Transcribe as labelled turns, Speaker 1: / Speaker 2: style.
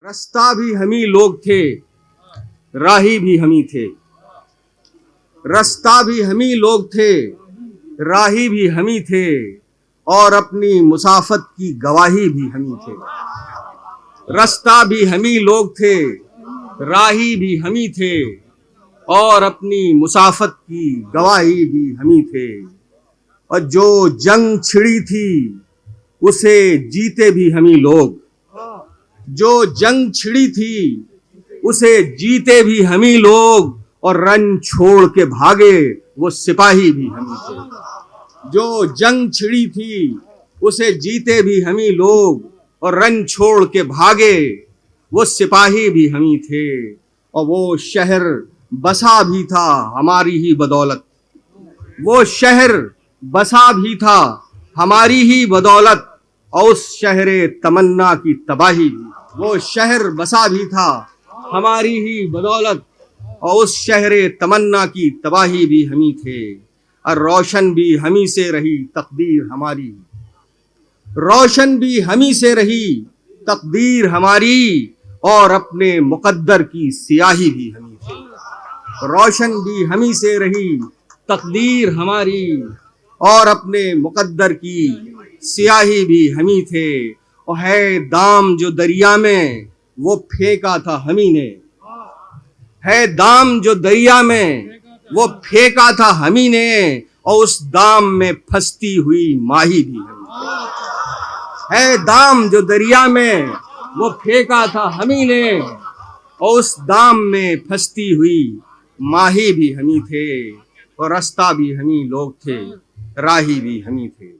Speaker 1: रास्ता भी हमी लोग थे, राही भी हमी थे। रास्ता भी हमी लोग थे, राही भी हमी थे, और अपनी मुसाफत की गवाही भी हमी थे। रास्ता भी हमी लोग थे, राही भी हमी थे, और अपनी मुसाफत की गवाही भी हमी थे। और जो जंग छिड़ी थी उसे जीते भी हमी लोग, जो जंग छिड़ी थी उसे जीते भी हमी लोग, और रन छोड़ के भागे वो सिपाही भी हमी थे। जो जंग छिड़ी थी उसे जीते भी हमी लोग, और रन छोड़ के भागे वो सिपाही भी हमी थे। और वो शहर बसा भी था हमारी ही बदौलत, वो शहर बसा भी था हमारी ही बदौलत, और उस शहरे तमन्ना की तबाही भी। वो शहर बसा भी था हमारी ही बदौलत, और उस शहरे तमन्ना की तबाही भी हमी थे। और रोशन भी हमी से रही तकदीर हमारी, रोशन भी हमी से रही तकदीर हमारी, और अपने मुकद्दर की सियाही भी हमी थी। रोशन भी हमी से रही तकदीर हमारी, और अपने मुकद्दर की सियाही भी हमी थे। और है दाम जो दरिया में वो फेंका था हमी ने, है दाम जो दरिया में वो फेंका था हमी ने, और उस दाम में फंसती हुई माही भी हमी थे। है दाम जो दरिया में वो फेंका था हमी ने, और उस दाम में फंसती हुई माही भी हमी थे। और रास्ता भी हमी लोग थे, राही भी हमी थे।